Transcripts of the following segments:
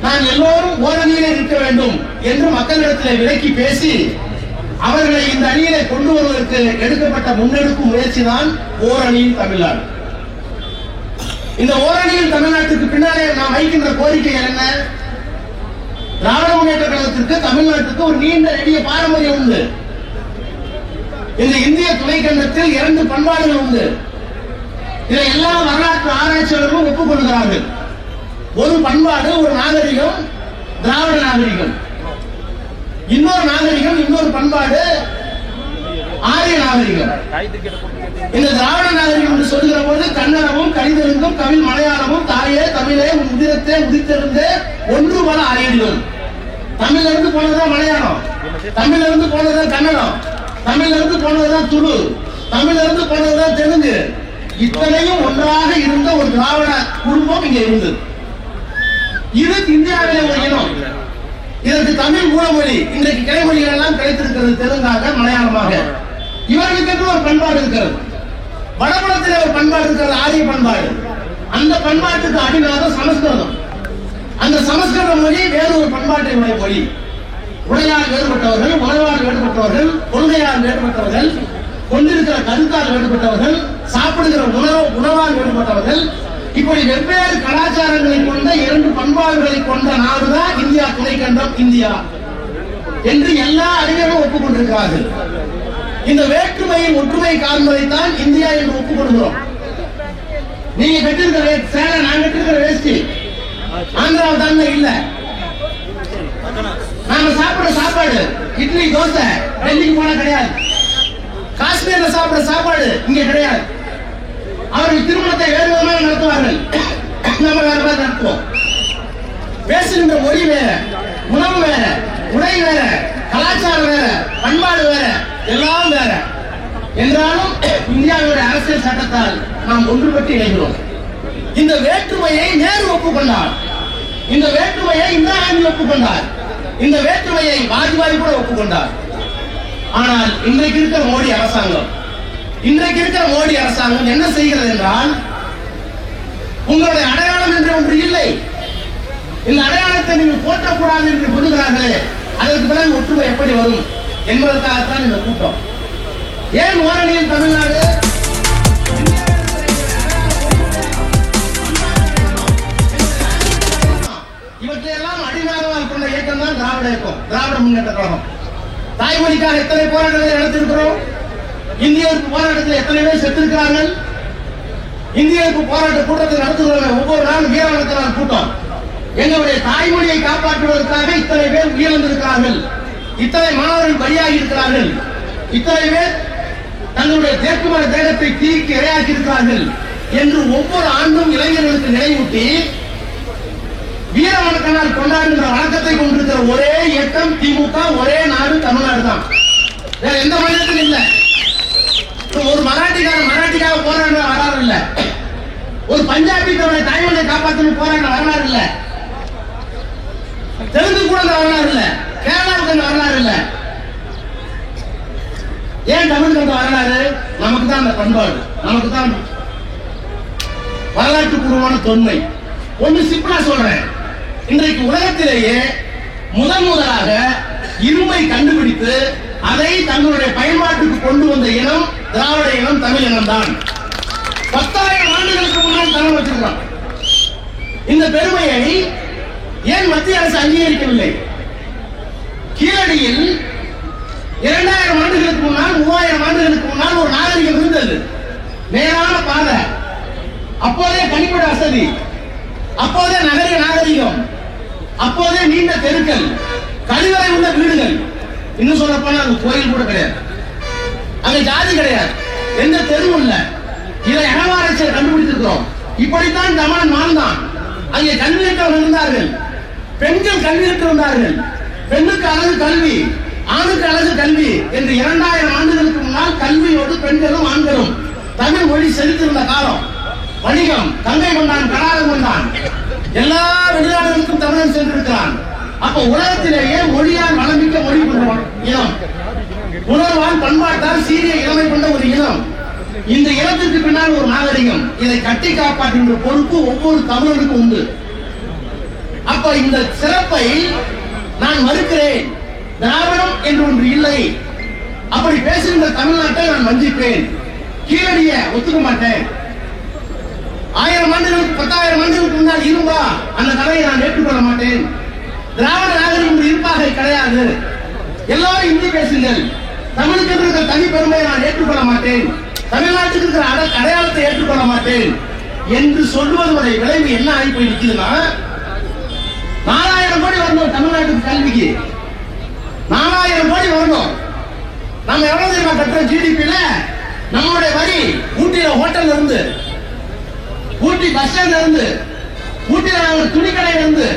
நான் எல்லோரும் ஓரணியிலே இருக்க வேண்டும் என்று மக்களிடத்தில் விலக்கி பேசி அவர்களை இந்த அணியிலே கொண்டு வருவதற்கு எடுக்கப்பட்ட முன்னெடுக்கும் முயற்சி தான் ஓரணியின் தமிழ்நாடு. இந்த ஓரணியின் தமிழ்நாட்டுக்கு பின்னாலே நாம் வைக்கின்ற கோரிக்கைகள் என்ன? திராவிட முன்னேற்ற கழகத்திற்கு தமிழ்நாட்டுக்கு ஒரு நீண்ட நெடிய பாரம்பரியம் உண்டு. இந்த இந்திய துணைக்கண்டத்தில் 2 பண்பாடுகள் உண்டு. இதை எல்லா வரலாற்று ஆராய்ச்சியாளர்களும் ஒப்புக்கொள்கிறார்கள். ஒரு பண்பாடு, ஒரு நாகரிகம் திராவிட நாகரிகம். இன்னொரு நாகரிகம், இன்னொரு பண்பாடு ஆரிய நாகரிகம். இந்த திராவிட நாகரிகம் என்று சொல்கிற போது கன்னடமும் கணிதெலுங்கும் தமிழ் மலையாளமும் தாயே தமிழே உதிரத்தே உதித்திருந்தே ஒன்று பல ஆயிடும். தமிழ்ல இருந்து போனதுதான் மலையாளம், தமிழ்ல இருந்து போனதுதான் கன்னடம், தமிழ்ல இருந்து போனதுதான் துளு, தமிழ்ல இருந்து போனதுதான் தெலுங்கு. இத்தனையும் ஒன்றாக இருந்த ஒரு திராவிட குடும்பம் இங்க இருந்தது. இது இந்தியாவிலே ஒரு இனம். இதற்கு தமிழ் மூலமொழி, இன்றைக்கு கிளைமொழிகள் எல்லாம் கிடைத்திருக்கிறது, தெலுங்காக மலையாளமாக. இவர்களுக்கு ஒரு பண்பாடு இருக்கிறது. வடபுலத்திலே ஒரு பண்பாடு இருக்கிறது, ஆரிய பண்பாடு. அந்த பண்பாட்டுக்கு அடிநாதம் சமஸ்கிருதம். அந்த சமஸ்கிருத மொழி வேறு ஒரு பண்பாட்டை உடைய மொழி. உடையால் வேறுபட்டவர்கள், உணவால் வேறுபட்டவர்கள், கொள்கையால் வேறுபட்டவர்கள், கொண்டிருக்கிற கருத்தால் வேறுபட்டவர்கள், சாப்பிடுகிற உணவால் வேறுபட்டவர்கள். இப்படி வெவ்வேறு கலாச்சாரங்களை கொண்ட 2 பண்பாடுகளை கொண்ட நாடுதான் இந்தியா துணைக்கண்டம், இந்தியா என்று எல்லா அறிஞர்களும் ஒப்புக்கொண்டிருக்கிறார்கள். இந்த வேற்றுமையின் ஒற்றுமை காண்பதைத்தான் இந்தியா என்று ஒப்புக்கொள்கிறோம். நீங்க கட்டிருக்கிற சேலை, நான் கட்டிருக்கிற வேஷ்டி ஆந்திராவில் தான் இல்ல. நாம சாப்பிட சாப்பாடு இட்லி தோசை டெல்லிக்கு போனா கிடையாது. காஷ்மீர்ல சாப்பிட சாப்பாடு இங்க கிடையாது. அவர்கள் திருமணத்தை வேறு விதமாக நடத்துவார்கள், நம்ம வேற மாதிரி நடத்துவோம். பேசுகின்ற மொழி வேற, உணவு வேற, உடை வேற, கலாச்சாரம் வேற, பண்பாடு வேற, எல்லாம் வேற. என்றாலும் இந்தியாவுடைய அரசியல் சட்டத்தால் நாம் ஒன்றுபட்டு இணைகிறோம். இந்த வேற்றுமையை நேரு ஒப்புக்கொண்டார், இந்த வேற்றுமையை இந்திரா காந்தி ஒப்புக்கொண்டார், இந்த வேற்றுமையை வாஜ்பாய் கூட ஒப்புக்கொண்டார். ஆனால் இன்றைக்கு இருக்கிற மோடி அரசாங்கம் என்ன செய்கிறது என்றால், உங்களுடைய அடையாளம் என்று ஒன்று இல்லை, இந்த அடையாளத்தை நீங்கள் போற்றக்கூடாது என்று சொல்லுகிறார்களே, அதற்கு பிறகு ஒற்றுமை எப்படி வரும் என்பதற்காகத்தான் இந்த கூட்டம். ஏன் ஓரணியில் தமிழ்நாடு? இவற்றையெல்லாம் அடிநாதமாக கொண்ட இயக்கம் தான் திராவிட இயக்கம், திராவிட முன்னேற்ற கழகம். தாய்மொழிக்காக எத்தனை போராட்டங்களை நடத்திருக்கிறோம். இந்திய எதிர்ப்பு போராட்டத்தில் எத்தனை பேர் செத்திருக்கிறார்கள். இந்திய எதிர்ப்பு போராட்ட கூட்டத்தை நடத்துகிறோம். ஒவ்வொரு நாளும் வீரவணக்க கூட்டம். எங்களுடைய தாய்மொழியை காப்பாற்றுவதற்காக இத்தனை பேர் உயிரிழந்திருக்கிறார்கள், இத்தனை மாணவர்கள் பலியாகி இருக்கிறார்கள், இத்தனை பேர் தங்களுடைய தேக்குமர தேகத்தை தீக்கு இரையாக்கி இருக்கிறார்கள் என்று ஒவ்வொரு ஆண்டும் இளைஞர்களுக்கு நினைவூட்டி வீரவணக்க நாள் கொண்டாடுகின்ற வழக்கத்தை கொண்டிருக்கிற ஒரே இயக்கம் திமுக, ஒரே நாடு தமிழ்நாடு தான். வேற எந்த மாநிலத்திலும் இல்லை. ஒரு மராட்டிக்காக போராடுற வரலாறு இல்ல, ஒரு பஞ்சாபி தன்னுடைய தாய்மொழியை காப்பாற்றணும் போராடுற வரலாறு இல்ல, தெலுங்கு கூட அந்த வரலாறு இல்ல, கேரளாவுக்கு அந்த வரலாறு இல்ல. ஏன் தமிழுக்கு அந்த வரலாறு? நமக்கு தான் அந்த பண்பாடு, நமக்கு தான் வரலாற்று பூர்வமான தொன்மை. ஒன்று சிம்பிளா சொல்றேன், இன்றைக்கு உலகத்திலேயே முதலாக இரும்பை கண்டுபிடித்து அதை தங்களுடைய பயன்பாட்டுக்கு கொண்டு வந்த இனம் திராவிட இனம், தமிழ் இனம் தான். 10,000 ஆண்டுகளுக்கு முன்னால் தமிழ் வச்சிருக்கிறோம். இந்த பெருமையை ஏன் மத்திய அரசு அங்கீகரிக்கவில்லை? கீழடியில் 2000 ஆண்டுகளுக்கு முன்னால், 3000 ஆண்டுகளுக்கு முன்னால் ஒரு நாகரிகம் இருந்தது. நேரான பாதை, அப்போதே கனிமட வசதி, அப்போதே நகரிய நாகரிகம், அப்போதே நீண்ட தெருக்கள், கழிவறை உள்ள வீடுகள். இன்னும் சொல்ல போனா அது கோயில் கூட கிடையாது, அங்க ஜாதி கிடையாது, எந்த தெருவும் இல்ல. இதை அகழ்வாராய்ச்சியை கண்டுபிடித்திருக்கிறோம். இப்படித்தான் தமிழன் வாழ்ந்தான். அங்கே கல்வியற்றவர்கள் இருந்தார்கள், பெண்கள் கல்வியற்றிருந்தார்கள். பெண்ணுக்கு அழகு கல்வி, ஆணுக்கு அழகு கல்வி என்று 2000 ஆண்டுகளுக்கு முன்னால் கல்வியோடு பெண்களும் ஆண்களும் தமிழ் மொழி செலுத்திருந்த காலம். வணிகம், கங்கை கொண்டான், கடாரம் கொண்டான், எல்லா வெளிநாடுகளுக்கும் தமிழன் சென்றிருக்கிறான். அப்ப உலகத்திலேயே மொழியால் வளமிக்க மொழி கொண்ட இனம், உணர்வால் பண்பாட்டால் சீரிய இளமை கொண்ட ஒரு இனம். இந்த இனத்திற்கு பின்னால் ஒரு நாகரிகம். இதை கட்டி காப்பாற்றுகின்ற பொறுப்பு ஒவ்வொரு தமிழனுக்கும் உண்டு. அப்ப இந்த சிறப்பை நான் மறுக்கிறேன். திராவிடம் என்று ஒன்று இல்லை. அப்படி பேசுகின்ற தமிழ்நாட்டை நான் வஞ்சிப்பேன். கீழடிய ஒத்துக்க மாட்டேன். 1000 ஆண்டுகளுக்கு 10,000 ஆண்டுகளுக்கு முன்னால் இரும்பா அந்த கதையை நான் ஏற்றுக்கொள்ள மாட்டேன். திராவிட நாகரிகம் இருப்பாக கிடையாது. எல்லாரும் இந்தி பேசுங்கள். தமிழுக்கு இருக்கிற தனி பெருமையை நான் ஏற்றுக்கொள்ள மாட்டேன். தமிழ்நாட்டுக்கு இருக்கிற அடையாளத்தை ஏற்றுக்கொள்ள மாட்டேன் என்று சொல்வதனுடைய விளைவு என்ன ஆகி போய் நிற்குதுன்னா, 4000 கோடி வரணும் தமிழ்நாட்டுக்கு கல்விக்கு. 4000 கோடி வரணும். நம்ம எவ்வளவு தெரியுமா கட்டுறோம் ஜிடிபில? நம்மளுடைய வரி ஊட்டியில ஹோட்டல்ல இருந்து, ஊட்டி பஸ் ஸ்டாண்ட்ல இருந்து, ஊட்டியில துணி கடையில இருந்து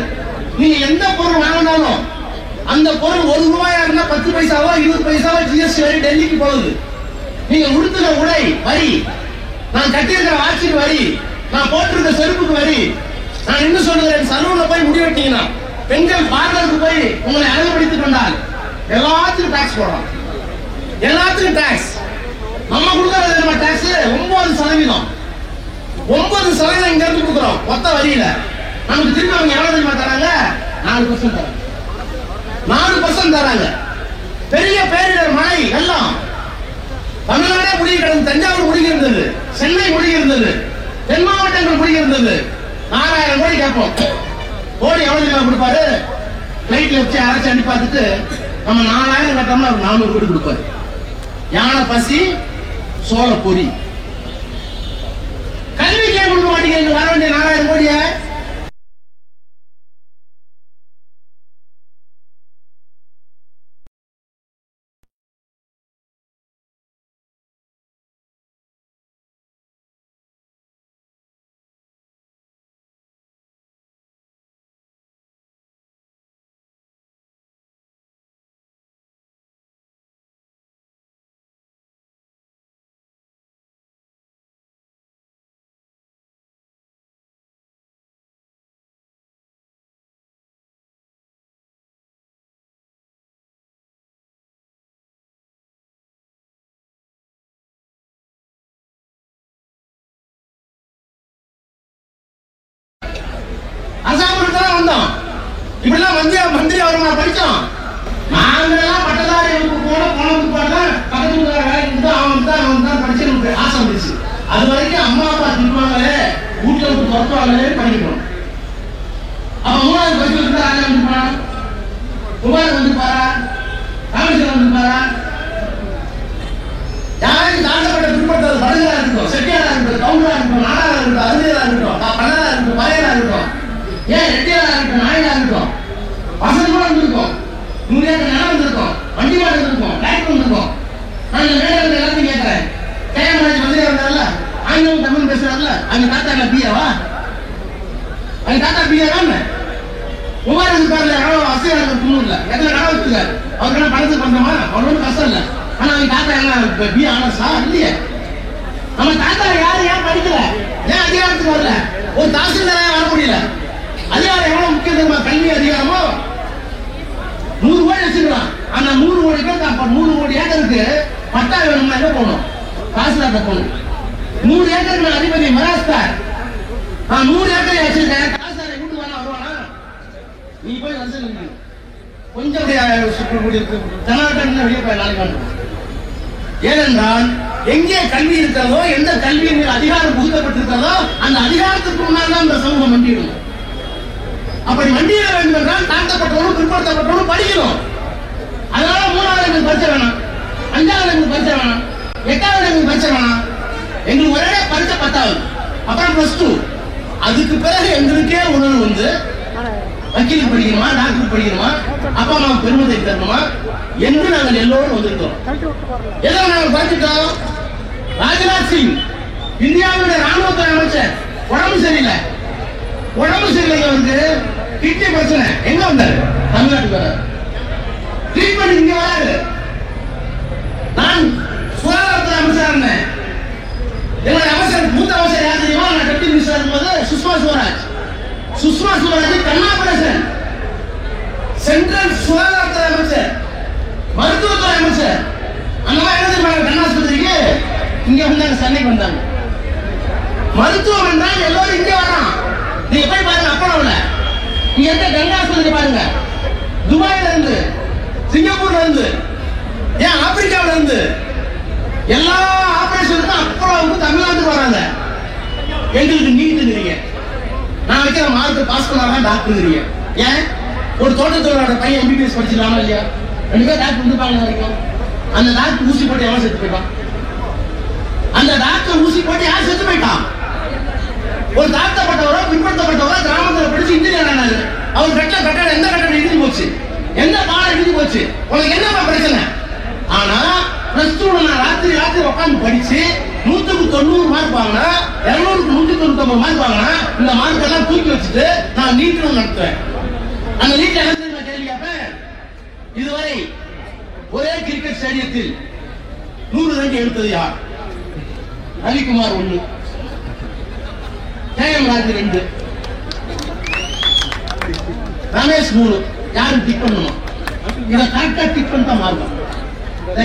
நீங்க எந்த பொருள் வாங்கினாலும் அந்த பொருள் 1 ரூபாயா இருந்தா 10 பைசாவோ 20 பைசாவோ ஜிஎஸ்டி வரி டெல்லிக்கு போகுது. நீங்க உடுத்துற உடை வரி, நான் கட்டியிருக்கிற ஆட்சிக்கு வரி, நான் போட்டிருக்க செருப்புக்கு வரி. நான் என்ன சொல்லுகிறேன், சலூன்ல போய் முடி வெட்டீங்கன்னா, பெண்கள் பார்லருக்கு போய் உங்களை அழகுபடுத்திக் கொண்டால் எல்லாத்துக்கும் டாக்ஸ் போடுறோம். எல்லாத்துக்கும் டாக்ஸ். நம்ம கொடுக்கறது நம்ம டாக்ஸ் 9%. 9% இங்க இருந்து கொடுக்குறோம் மொத்த வரியில. நமக்கு திரும்ப அவங்க எவ்வளவு தெரியுமா தராங்க? 4% தராங்க. 4% தராங்க. பெரிய பேரிடர் மழை எல்லாம் தமிழ்நாடே முடிய கிடந்து, தஞ்சாவூர் முடிய இருந்தது, சென்னை முடிய இருந்தது, தென் மாவட்டங்கள் முடிய இருந்தது. 4000 கோடி கேட்போம். கோடி எவ்வளவு தெரியுமா கொடுப்பாரு? பிளைட்ல வச்சு அரைச்சு அனுப்பி பார்த்துட்டு நம்ம 4000 கட்டோம்னா அவர் 400 கோடி கொடுப்பாரு. யானை பசி சோழ பொறி. கல்விக்கே கொடுக்க மாட்டீங்க. வர வேண்டிய 4000 கோடிய அசாமத்தான் வந்தோம். இப்படிலாம் மந்திரி அவரை படிச்சோம். நாங்கெல்லாம் பட்டதாரி போன பக்கத்து அவன் தான் படிச்சு ஆசை வந்துச்சு. அது வரைக்கும் அம்மா அப்பா திட்டுவாங்களே, வீட்டுல விட்டு துரத்துவாங்களே படிக்கணும். அப்ப 3வது படிச்சு வந்து ராஜா வந்துருப்பாரா, குமார் வந்துருப்பாரா, ராமேஸ்வரம் வந்துருப்பாரா? யாருக்கு தாண்டப்பட்ட பிற்பட்டது படுகளா இருக்கட்டும், செட்டியாரா இருக்கட்டும், கவுண்டரா இருக்கட்டும், நாடாரா இருக்கட்டும், அருமையரா இருக்கட்டும், பல்லரா இருக்கட்டும், மலையரா இருக்கட்டும், ஏன் ரெட்டியாரா இருக்கட்டும், நாயனா இருக்கட்டும், வசதி கூட இருந்திருக்கும், 100 ஏக்கர் நிலம் இருந்திருக்கும், வண்டி மாடு இருந்திருக்கும், டிராக்டர் இருந்திருக்கும். நான் இந்த மேல எல்லாத்தையும் கேட்கிறேன். கேஎம்ராஜ் மந்திரியா இருந்தார்ல, ஆங்கிலம் தமிழ் பேசுறாருல, அவங்க தாத்தா பிஏவா? அவங்க தாத்தா பிஏவா? குமார் இருக்காருல, எவ்வளவு வசதியா இருக்கு குன்னூர்ல, எத்தனை கடை வச்சுருக்காரு. அவருக்கெல்லாம் பணத்துக்கு பண்றோமா? அவர் ஒன்றும் கஷ்டம் இல்லை. ஆனா அவங்க தாத்தா என்ன பி ஆனர்ஸா? இல்லையே. நம்ம தாத்தா யாரு ஏன் படிக்கல, ஏன் அதிகாரத்துக்கு வரல? ஒரு தாசில்தாரா வர முடியல. அதிகாரம் எவ்வளவு முக்கியத்துவமா? கல்வி அதிகாரமோ 100 கோடி வச்சுக்கலாம். அந்த 100 கோடி பேர் 100 கோடி ஏக்கருக்கு பட்டா வேணும்னா எங்க போகணும்? தாசில்தார் போகணும். 100 ஏக்கருக்கு அதிபதி மகாராஷ்டிரார், நான் 100 ஏக்கரை வச்சிருக்கேன், தாசில்தாரை வீட்டு வேணா வருவானா? நீ போய் வந்து கொஞ்சம் கர்நாடகா வெளியே போய் நாளைக்கு வந்து. ஏனென்றால் எங்கே கல்வி இருக்கிறதோ, எந்த கல்வியின் மீது அதிகாரம் புகுத்தப்பட்டிருக்கிறதோ அந்த அதிகாரத்துக்கு முன்னால் தான் இந்த சமூகம் மண்டியிடும். அப்படி மண்டியிட வேண்டும் என்றால் தாழ்த்தப்பட்டவனும் பிற்படுத்தப்பட்டவனும் படிக்கணும். அதனால 3வது படிச்ச வேணாம், 5வது படிச்ச வேணாம், 8வது படிச்ச வேணாம். எங்களுக்கு ஒரே படிச்ச 10வது, அப்புறம் +2. அதுக்கு பிறகு எங்களுக்கே உணர்வு வந்து வக்கீல் படிக்கணுமா, டாக்டர் படிக்கணுமா, அப்பா அம்மா பெருமதை தரணுமா என்று நாங்கள் எல்லோரும் வந்திருக்கோம். எதை நாங்கள் பார்த்துட்டோம்? ராஜ்நாத் சிங் இந்தியாவுடைய ராணுவத்துறை அமைச்சர், உடம்பு சரியில்லை, அவருக்கு கிட்னி பிரச்சனை. எங்க வந்தாரு? தமிழ்நாட்டுக்கு வர ட்ரீட்மெண்ட் இங்க வராது. நான் சுகாதாரத்துறை அமைச்சர் இருந்தேன். என்னுடைய அமைச்சர், மூத்த அமைச்சர் யார் தெரியுமா? நான் டெப்டி மினிஸ்டர் இருக்கும்போது சுஷ்மா சுவராஜ் கண்ணாபரேசன், சென்ட்ரல் சுகாதாரத்துறை அமைச்சர், மருத்துவத்துறை அமைச்சர். அந்த மாதிரி என்ன கண்ணாஸ்பத்திரிக்கு இங்க வந்தாங்க, சென்னைக்கு வந்தாங்க. மருத்துவம் என்றால் எல்லோரும் இங்க வரான். நீங்க போய் பாருங்க, அப்பளவுல இங்க இருக்க கங்கா ஆஸ்பத்திரி பாருங்க, துபாயில இருந்து, சிங்கப்பூர்ல இருந்து, ஏன் ஆப்பிரிக்காவில இருந்து எல்லா ஆபரேஷனுக்கும் அப்புறம் தமிழ்நாட்டுக்கு வராங்க. எங்களுக்கு நீட்டுங்கிறீங்க, நான் வைக்கிற மார்க் பாஸ் பண்ணாதான் டாக்டருங்கிறீங்க. ஏன் ஒரு தோட்டத்தோட பையன் எம்பிபிஎஸ் படிச்சிடலாமா இல்லையா? 2 பேர் டாக்டர் இருந்துப்பாங்க வரைக்கும். அந்த டாக்டர் ஊசி போட்டு எவன் செத்து போயிட்டான்? அந்த டாக்டர் ஊசி போட்டு யார் செத்து போயிட்டான்? ஒரு தாழ்த்தப்பட்டவரோ பின்பற்றப்பட்டவரோ கிராமத்தில் படிச்சு இன்ஜினியர் ஆனாரு. அவர் கட்டடம் எந்த கட்டடம் இடிஞ்சு போச்சு, எந்த பாலம் இடிஞ்சு போச்சு, உனக்கு என்ன பிரச்சனை? ஆனா பிளஸ் டூ நான் ராத்திரி உட்காந்து படிச்சு 100க்கு 90 மார்க் வாங்கினா, 200க்கு 199 மார்க் வாங்கினா, இந்த மார்க் எல்லாம் தூக்கி வச்சுட்டு நான் நீட் நடத்துவேன். அந்த நீட்ல என்ன கேள்வி கேட்பேன்? இதுவரை ஒரே கிரிக்கெட் ஸ்டேடியத்தில் 100 ரன் எடுத்தது யார்? ரவிக்குமார் 1, கேஎம் ராஜு 2, ரமேஷ் 3. யாரும் டிக் பண்ணணும்? இதை கரெக்டா டிக் பண்ணிட்டா மார்க்கம்.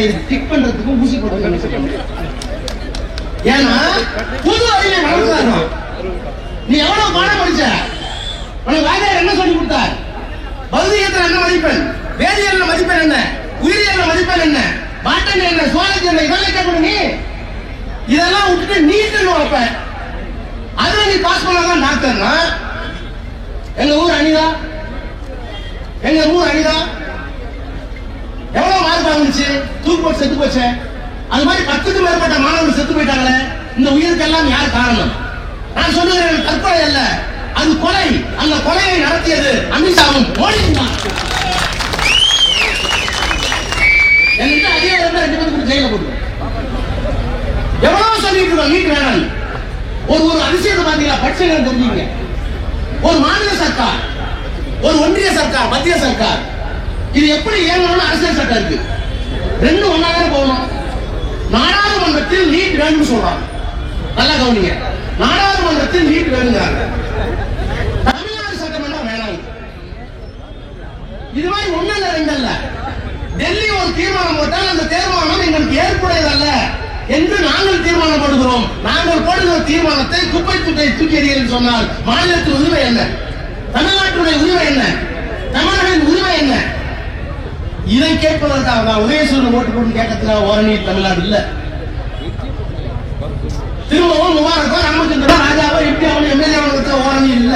இது டிக் பண்றதுக்கு ஊசி போட்டு, ஏன்னா புது அறிவை வளர்க்கிறாங்க. நீ எவ்வளவு பாடம் படிச்ச? உனக்கு வாத்தியார் என்ன சொல்லி கொடுத்தார்? பௌதிகத்தில் என்ன மதிப்பெண், வேதியியல் மதிப்பெண் என்ன, உயிரியல் மதிப்பெண் என்ன, பாட்டனி என்ன, சுவாலஜி என்ன, இதெல்லாம் கேட்கணும். நீ இதெல்லாம் விட்டுட்டு நீட்டுன்னு வைப்ப. அதுல நீ பாஸ் பண்ணாதான் டாக்டர்னா. எங்க ஊர் அனிதா, எவ்வளவு மார்க் வாங்குச்சு? தூக்கு போட்டு செத்து போச்சு. அது மாதிரி 10க்கும் மேற்பட்ட மாணவர்கள் செத்து போயிட்டாங்களே. இந்த உயிருக்கெல்லாம் யார் காரணம்? நான் சொல்லுகிறேன், தற்கொலை அல்ல, அது கொலை. அந்த கொலையை நடத்தியது அமித்ஷாவும் மோடியும் தான். என்கிட்ட அதிகாரம் 2 பேருக்கு ஜெயில போட்டு எவ்வளவு சொல்லிட்டு இருக்கோம் நீட் வேணாம். ஒரு அதிசயத்தை பாத்தீங்களா? பட்சங்களை தெரிஞ்சுங்க. ஒரு மாநில சர்க்கார், ஒரு ஒன்றிய சர்க்கார், மத்திய சர்க்கார், இது எப்படி இயங்கணும்னு அரசியல் சட்டம் இருக்கு. 2 ஒன்னாக போகணும். நாடாளுமன்றத்தில் நீட் வேணும்னு சொல்றாங்க. நல்லா கவனிங்க, நாடாளுமன்றத்தில் நீட் வேணுங்கிறாங்க. தமிழ்நாடு சட்டமன்றம் வேணாம். இது மாதிரி 1 இல்ல 2 இல்ல. டெல்லி ஒரு தீர்மானம் போட்டால் அந்த தீர்மானம் எங்களுக்கு ஏற்புடையதல்ல என்று நாங்கள் தீர்மானம் போடுகிறோம். நாங்கள் போடுகிற தீர்மானத்தை குப்பை தொட்டியை தூக்கி எறியல் சொன்னால் மாநிலத்தின் உரிமை என்ன? தமிழ்நாட்டுடைய உரிமை என்ன? தமிழர்களின் உரிமை என்ன? இதை கேட்பதற்காக தான் உதயசூரன் ஓட்டு போட்டு கேட்கறதுக்காக ஓரணி தமிழ்நாடு இல்ல. திரும்பவும் முபாரக்கோ, ராமச்சந்திரன், ராஜாவோ, எம்பியாவோ, எம்எல்ஏ ஓரணி இல்ல.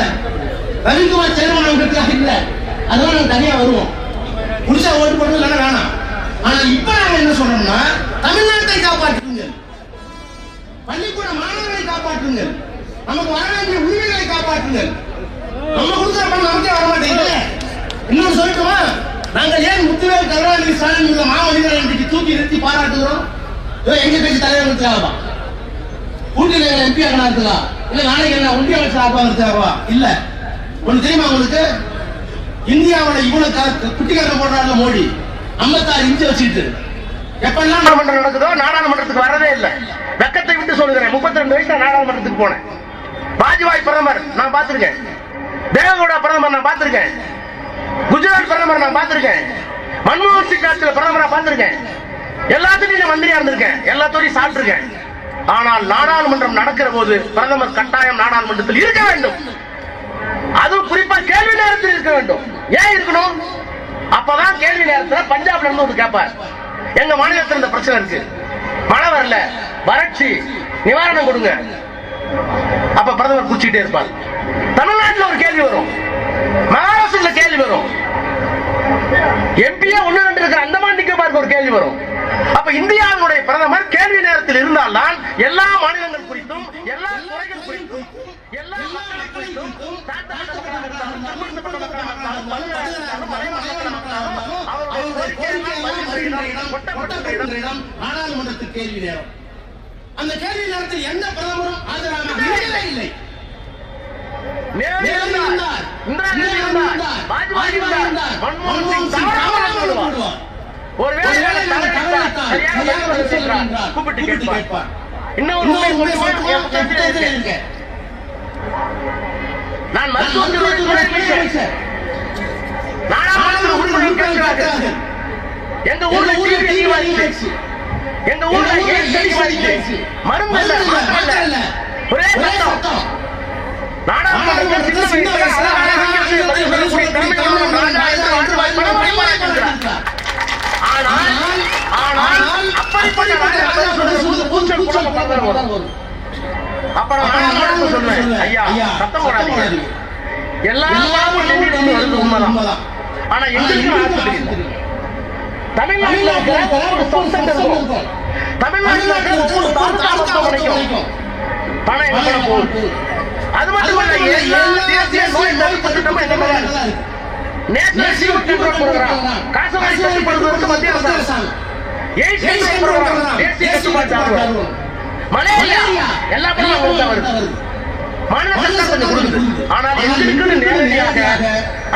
ரவிக்குமார் சேர்மன் இல்ல. அதெல்லாம் நாங்க தனியா வருவோம். புதுசா ஓட்டு போடுறது இல்லைன்னா வேணாம். ஆனா இப்ப நாங்க என்ன சொல்றோம்னா, தமிழ்நாட்டை காப்பாற்றுங்கள், பள்ளிக்கூட மாணவர்களை காப்பாற்றுங்கள், நமக்கு வர வேண்டிய உரிமைகளை காப்பாற்றுங்கள். நம்ம கொடுக்குற பணம் நமக்கே வரமாட்டேங்குது. இன்னும் சொல்லட்டுமா? நாங்கள் ஏன் முத்துவேல் கருணாநிதி ஸ்டாலின் இந்த மாமனிதரை இன்றைக்கு தூக்கி நிறுத்தி பாராட்டுகிறோம்? எங்க கட்சி தலைவர்களுக்காகவா? கூட்டணி எம்பி ஆகணுங்களா? இல்ல நாளைக்கு என்ன ஒன்றிய அமைச்சர் ஆகுவாங்க? இல்ல. ஒண்ணு தெரியுமா உங்களுக்கு? இந்தியாவோட இவ்வளவு குட்டிக்காரன் போடுறாங்க மோடி, 56 இன்ச்சு வச்சுட்டு எப்பெல்லாம் நாடாளுமன்றம் நடக்குதோ நாடாளுமன்றத்துக்கு வரவே இல்லை. வெக்கத்தை விட்டு சொல்லுகிறேன். 32 வயசுல நாடாளுமன்றத்துக்கு போனேன். வாஜ்பாய் பிரதமர் நான் பார்த்திருக்கேன், தேவகவுடா பிரதமர் நான் பார்த்திருக்கேன், குஜராத் பிரதமர் நான் பார்த்திருக்கேன், மன்மோகன் சிங் ஆட்சியில் பிரதமரா பார்த்திருக்கேன், எல்லாத்துக்கும் நான் மந்திரியா இருந்திருக்கேன், எல்லாத்தோடையும் சாப்பிட்டிருக்கேன். ஆனால் நாடாளுமன்றம் நடக்கிற போது பிரதமர் கட்டாயம் நாடாளுமன்றத்தில் இருக்க வேண்டும். அது குறிப்பா கேள்வி நேரத்தில் இருக்க வேண்டும். ஏன் இருக்கணும்? அப்பதான் கேள்வி நேரத்தில் பஞ்சாப்ல இருந்து வந்து கேட்பார், எங்க மாநிலத்தில் இந்த பிரச்சனை இருக்கு, மழை வரல, வறட்சி, நிவாரணம் கொடுங்க. அப்ப பிரதமர் குச்சிட்டே இருப்பார். தமிழ்நாட்டில் ஒரு கேள்வி வரும், மகாராஷ்டிரத்தில் கேள்வி வரும், எம்பியே 1-2 இருக்கிற அந்தமான் நிக்கோபாருக்கு ஒரு கேள்வி வரும். அப்ப இந்தியாவுடைய பிரதமர் கேள்வி நேரத்தில் இருந்தால்தான் எல்லா மாநிலங்கள் குறித்தும், எல்லா துறைகள் குறித்தும், எல்லா மக்கள் குறித்தும் நாடாளுமன்றத்தில் கேள்வி நேரம். அந்த கேள்வி நேரத்தில் எந்த பிரதமரும் ஆஜராக இல்லை. கூப்பிட்டு கேட்பார். இன்னும் நான் மருத்துவத்துறை அமைச்சர், எங்க ஊர்ல எங்க ஊர்ல மருந்து இல்ல, ஒரே சட்டம். நாடாளுமன்ற அப்புறம் சொல்லுவேன், ஐயா சத்தம் போடாதீங்க, எல்லா உண்மைதான். ஆனா எங்களுக்கு ஆஸ்பத்திரி தமிழ்நாட்டில் ஒவ்வொரு சப்சென்டர் இருக்கும், தமிழ்நாட்டில் ஒவ்வொரு தாலுகா மருத்துவமனைக்கும் பணம் எங்க போகுது. அது மட்டும் இல்ல, எல்லா தேசிய நோய் தடுப்பு திட்டமும் எங்க மேல நேஷனல் ஃபீவர் கண்ட்ரோல் ப்ரோக்ராம், காசநோய் கட்டுப்படுத்துவதற்கு மத்திய அரசாங்கம், எய்ட்ஸ் கண்ட்ரோல் ப்ரோக்ராம் தேசிய கட்டுப்பாட்டு அலுவலகம், மலேரியா எல்லா பணமும் வருது. மாநில சட்டம் கொஞ்சம் கொடுக்குது. ஆனால் எங்களுக்கு நேரடியாக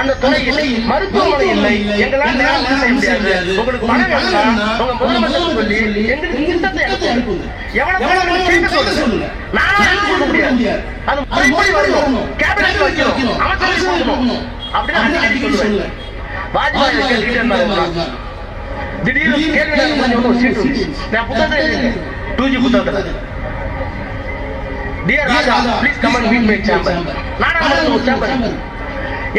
அந்த துறையில் மருத்துவமனை இல்லை. எங்களால் நேரம் செய்ய முடியாது. உங்களுக்கு பணம் வேணும்னா உங்க முதலமைச்சர் சொல்லி எங்களுக்கு திட்டத்தை அனுப்புங்க. எவ்வளவு பணம் கேட்க சொல்லுங்க, நானும் அனுப்ப முடியாது. அது முறைப்படி வரணும், கேபினெட்ல வைக்கணும், அமைச்சருக்கு கொடுக்கணும் அப்படின்னு அடிக்கடி சொல்லுவேன். வாஜ்பாய் கேட்டுக்கிட்டே இருந்தாங்க. திடீர்னு கேள்வி நேரம் ஒரு சீட்டு நான் புத்தகத்தை எழுதினேன், 2G புத்தகத்தை. Dear Raja, please come and meet my chamber. நாடாளுமன்ற chamber.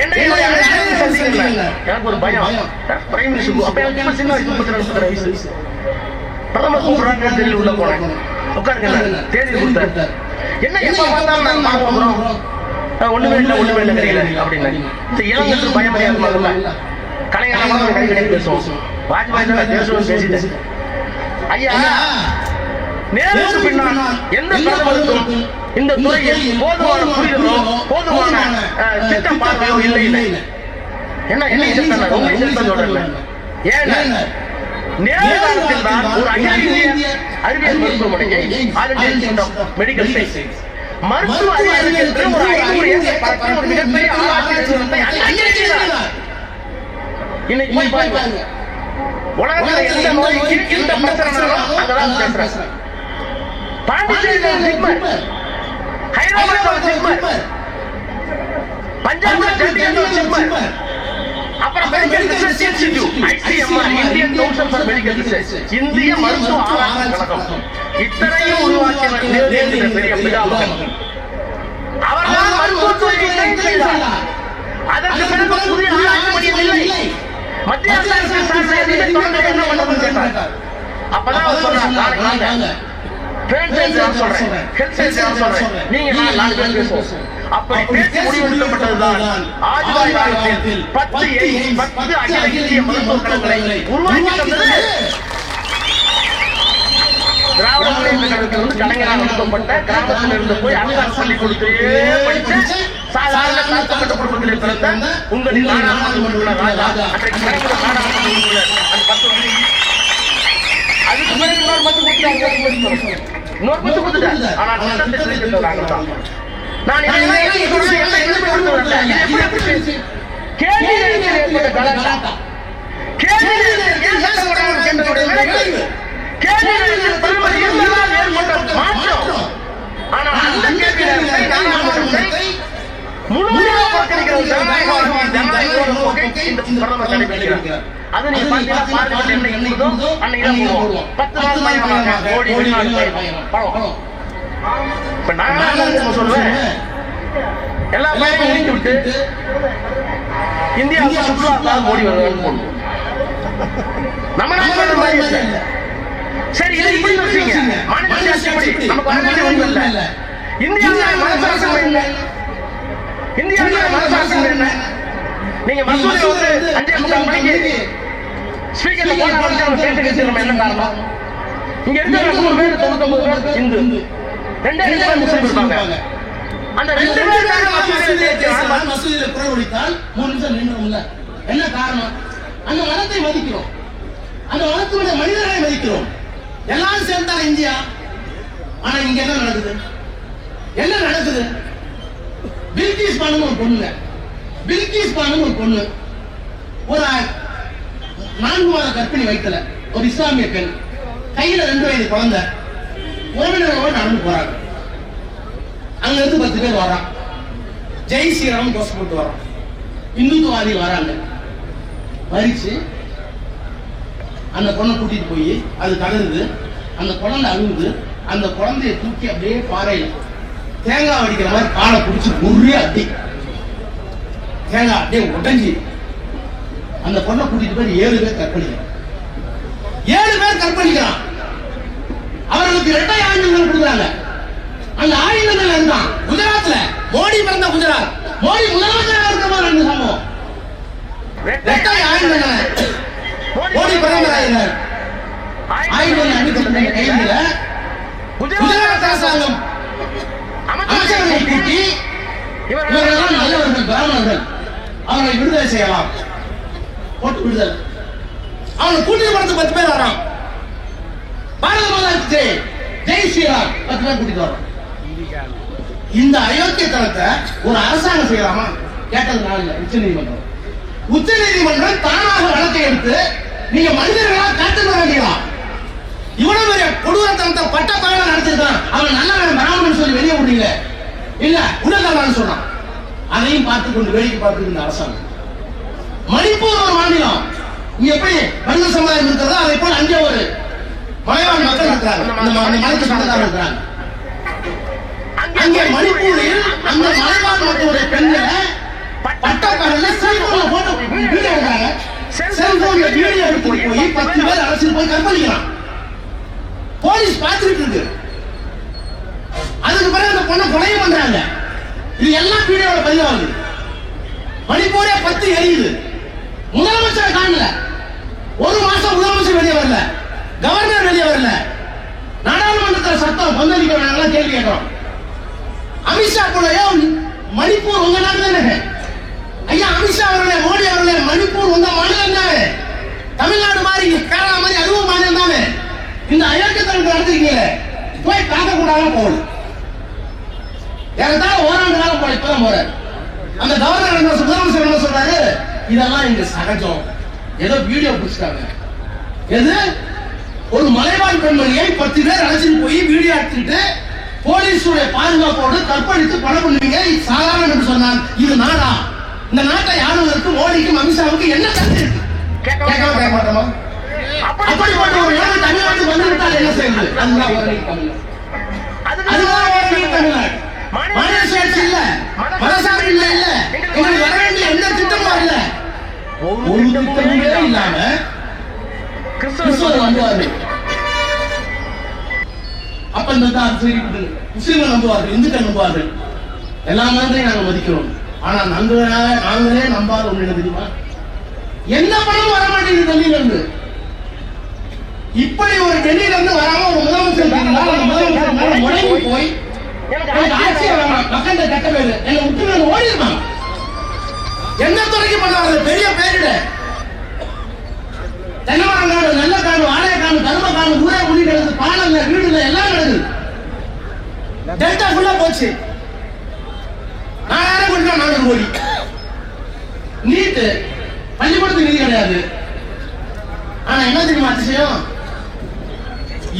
என்னுடைய அழைப்பு சந்திக்கல. எனக்கு ஒரு பயம். பிரைம் மினிஸ்டர் அப்ப எனக்கு சின்ன வயசு 32 வயசு. பிரதமர் கூப்பிடுறாங்க, டெல்லியில் உள்ள போனேன். உட்காருங்க, தேதி கொடுத்தார். என்ன எப்ப பார்த்தாலும் நான் பார்க்க போறோம், ஒண்ணுமே இல்லை தெரியல அப்படின்னு. இளங்கத்து பயம் அறியாத கலைஞர் கை கிடையாது பேசுவோம். வாஜ்பாய் தான் பேசுவோம் பேசிட்டேன். ஐயா, நேருக்கு பின்னால் எந்த பிரதமருக்கும் இந்த துறையில் போதுமான புரிதலோ போதுமான திட்ட பார்வையோ இல்லை. என்ன ஏன்னா நேரு காலத்தில் தான் ஒரு அகில இந்திய அறிவியல் மருத்துவமனையை மெடிக்கல் சயின்ஸ் மருத்துவ அறிவியலுக்கு ஒரு 500 ஏக்கர் பரப்பில் ஒரு மிகப்பெரிய ஆராய்ச்சி நிறுவனத்தை இன்னைக்கு போய் பாருங்க. உலகத்தில் எந்த நோய்க்கு எந்த பிரச்சனைனாலும் அங்கதான் பேசுறேன். பாண்டிச்சேரியில் ஜிப்மர், ஹைதராபாத் ஜிப்மர், பஞ்சாப் சண்டிகர் ஜிப்மர், அப்புறம் medical research institute ICMR, Indian council for medical research, இந்திய மருத்துவ ஆராய்ச்சி கழகம், இத்தனையும் உருவாக்கியவர் நேரு என்ற பெரிய பிதாமகன். அவர்தான் மருத்துவத்துறையை செய்தார். அதற்கு பிறகு புதிய ஆராய்ச்சி மையம் இல்லை. மத்திய அரசு சார்ந்த எதுவுமே தொடர்ந்து என்ன பண்ணணும்னு கேட்டார். அப்பதான் அவர் சொன்னார், அப்படி பேசி முடிவெடுக்கப்பட்டதுதான் வாஜ்பாய் காலத்தில் 10 அகில இந்திய மருத்துவக் கழகங்களை உருவாக்கி தந்தது. திராவிட முன்னேற்ற கழகத்தில் கலைஞரால் நடத்தப்பட்ட கிராமத்தில் இருந்து போய் அரசாங்கம் சொல்லிக் கொடுத்து படிச்ச சாதாரண தாழ்த்தப்பட்ட குடும்பத்தில் பிறந்த உங்களின் நாடாளுமன்ற உறுப்பினர் ராஜா, அன்றைக்கு நாடாளுமன்ற உறுப்பினர் அந்த 10 அதுக்கு பிறகு இன்னொரு பத்து கொடுத்துட்டார். ஆனால் சட்டத்தை தெரிவித்தவர்கள் தான். நான் ஆனால் அந்த கேள்வி முழுமையாக புறக்கணிக்கிறது ஜனநாயக போக்கை இந்த பிரதமர் கடைபிடிக்கிறார். அது நீங்க பாத்தீங்கன்னா பார்லிமெண்ட் என்ன இருந்ததோ அன்னைக்கு தான் போடுவோம். 10 நாள் பயணம், கோடி வெளிநாடு பணம். இப்ப நான் சொல்லுவேன், எல்லா பயணம் இணைத்து விட்டு இந்தியாவுக்கு சுற்றுலாக்காக மோடி வருவான்னு போடுவோம். நம்ம நாட்டு மாதிரி இல்லை. சரி, இதை இப்படி வச்சுங்க, மாநில சுயாட்சி நமக்கு வரவேண்டிய ஒன்றும் இல்லை. இந்தியாவில் மனசாட்சி என்ன? இந்தியாவில் மனசாட்சி என்ன? நீங்க மசூதியில் வந்து 5:45 மணிக்கு ஸ்பீக்கர்ல போன ஆரம்பிச்சு பேசுறது நம்ம என்ன காரணம்? இங்க இருக்கிற 100 பேர் 99 பேர் இந்து, 2 பேர் முஸ்லீம் இருப்பாங்க. அந்த 2 பேருக்காக மசூதியில குரல் ஒலித்தால் 3 நிமிஷம் நின்றோம்ல. என்ன காரணம்? அந்த மதத்தை மதிக்கிறோம், அந்த மதத்துடைய மனிதர்களை மதிக்கிறோம். எல்லாரும் சேர்ந்தாங்க இந்தியா. ஆனா இங்க என்ன நடக்குது? என்ன நடக்குது? பில்கிஸ் பானு ஒரு பொண்ணு, பில்கிஸ் பானு ஒரு பொண்ணு, ஒரு 4 மாத கர்ப்பிணி வயித்துல ஒரு இஸ்லாமிய பெண், கையில 2 வயது குழந்தை, உறவினர்களோட நடந்து போறாங்க. அங்க இருந்து 10 பேர் வரான், ஜெய் ஸ்ரீராம் கோஷம் போட்டு வரான், இந்துத்துவாதி வராங்க. மறிச்சு அந்த பொண்ணை கூட்டிட்டு போய் அது கலருது, அந்த குழந்தை அழுகுது. அந்த குழந்தைய தூக்கி அப்படியே பாறையில தேங்காய் அடிக்கிற மாதிரி காலை பிடிச்சி முறிய அடி, தேங்காய் அப்படியே உடஞ்சி அந்த பொண்ணை கூட்டிட்டு போய் 7 பேர் கற்பழிக்கிறான். 7 பேர் கற்பழிக்கிறான். நமக்கு இரட்டை ஆயுதங்கள் கொடுக்குறாங்க. அந்த ஆயுதங்கள் இருந்தான் குஜராத்ல. மோடி பிறந்த குஜராத், மோடி முதலமைச்சராக இருக்கிற ரெண்டு சம்பவம். இரட்டை ஆயுதங்கள் மோடி பிறந்த ஆயுதங்கள் அளிக்கப்பட்ட கைதில குஜராத் அரசாங்கம் அமைச்சர்களை கூட்டி இவர்களெல்லாம் நல்லவர்கள், பிராமணர்கள், அவர்களை விடுதலை செய்யலாம், போட்டு விடுதலை. அவனை கூட்டிட்டு போறது 10 பேர் வரான். பாரத மாதாக்கு ஜெய் ஸ்ரீராம் 10 பேர் கூட்டிட்டு வரோம். இந்த அயோக்கியத்தனத்தை ஒரு அரசாங்கம் செய்யலாமா? கேட்டது நான் இல்ல, உச்ச நீதிமன்றம். உச்ச நீதிமன்றம் தானாக வழக்கை எடுத்து நீங்க மனிதர்களா காத்து வேண்டியதா? இவ்வளவு பெரிய கொடூரத்தனத்தை பட்ட பகல நடத்திருக்கான். அவன் நல்ல பிராமணன் சொல்லி வெளியே விடுறீங்க இல்ல, உடல் சொன்னான். அதையும் பார்த்துக் கொண்டு வேடிக்கை பார்த்து இந்த அரசாங்கம். மணிப்பூர் ஒரு மாநிலம், இங்க எப்படி மனித சமுதாயம் இருக்கிறதோ அதை போல அங்கே ஒரு மலைவாழ் மக்கள் இருக்கிறாங்க, மலைக்கு சொந்தக்காரர் இருக்கிறாங்க. அங்கே மணிப்பூரில் அந்த மலைவாழ் மக்களுடைய பெண்களை பட்டப்பகல்ல செல்போன்ல போட்டு வீடியோ எடுக்கிறாங்க. செல்போன்ல வீடியோ எடுத்து போய் 10 பேர் அரசியல் போய் கற்பழிக்கிறான். போலீஸ் பார்த்துட்டு இருக்கு. அதுக்கு பிறகு அந்த பொண்ணை கொலையும் பண்றாங்க. இது எல்லாம் வீடியோல பதிவாகுது. மணிப்பூரே 10 எரியுது. முதலமைச்சர் காணல. ஒரு மாசம் முதலமைச்சர் வெளியே வரல, கவர்னர் வெளியே வரல. நாடாளுமன்றத்தில் சத்தம் கொந்தளிக்க வேணாம் கேள்வி கேட்கிறோம். அமித்ஷா போலயோ மணிப்பூர் உங்க நாடு தானே ஐயா? அமித்ஷா அவர்களே, மோடி அவர்களே, மணிப்பூர் உங்க மாநிலம் தானே? தமிழ்நாடு மாதிரி கேரளா மாதிரி அதுவும் மாநிலம் தானே? இந்த அயோக்கியத்தனத்தை நடத்திருக்கீங்களே, போய் பார்க்க கூடாது போகணும். ஏறத்தாழ ஓராண்டு காலம் போல இப்பதான் போற. அந்த கவர்னர் முதலமைச்சர் என்ன சொல்றாரு? இதெல்லாம் இங்க சகஜம், ஏதோ வீடியோ பிடிச்சிட்டாங்க. எது? ஒரு மலைவாழ் பெண்மணியை 10 பேர் அழைச்சிட்டு போய் வீடியோ எடுத்துட்டு போலீஸுடைய பாதுகாப்போடு கற்பழித்து கொலை பண்ணுவீங்க, சாதாரணம் என்று சொன்னால் இது நாடா? இந்த நாட்டை ஆளுவதற்கு மோடிக்கும் அமித்ஷாவுக்கு என்ன கருத்து இருக்கு? கேட்க மாட்டோமா? அப்படிப்பட்ட ஒரு நாடு தமிழ்நாட்டுக்கு வந்துவிட்டால் என்ன செய்யுது? அதுதான் ஓரணி தமிழ்நாடு. அதுதான் ஓரணி தமிழ்நாடு. மாநில சுயாட்சி இல்ல, மதசார்பு இல்ல, எங்களுக்கு வர வேண்டிய எந்த திட்டமும் வரல. ஒரு திட்டமுமே இல்லாம கிறிஸ்தவர் நம்புவார்கள், அப்பந்தான் முஸ்லிம்கள் நம்புவார்கள், இந்துக்கள் நம்புவார்கள். எல்லா மதத்தையும் நாங்கள் மதிக்கிறோம். ஆனா நாங்களே நம்பாத ஒண்ணு என்ன தெரியுமா? எந்த பணமும் வர மாட்டேங்குது டெல்லியில இருந்து. இப்படி ஒரு டெல்லியில இருந்து வராம ஒரு முதலமைச்சர் முடங்கி போய் மக்கள் கட்ட பேரு எங்க முற்றுகை ஓடி இருக்காங்க. எந்த துறைக்கு பண்ணுவாங்க? பெரிய பேரிட தென்னமரங்காடு, நல்லக்காடு, வாழைக்காடு, கருமக்காடு, ஊரே முடி கிடக்குது, பாலங்க, வீடுல எல்லாம் கிடக்குது. டெல்டா ஃபுல்லா போச்சு. 4000 கோடி 400 கோடி. நீட்டு பள்ளிக்கூடத்துக்கு நிதி கிடையாது. ஆனா என்ன தெரியுமா அதிசயம்?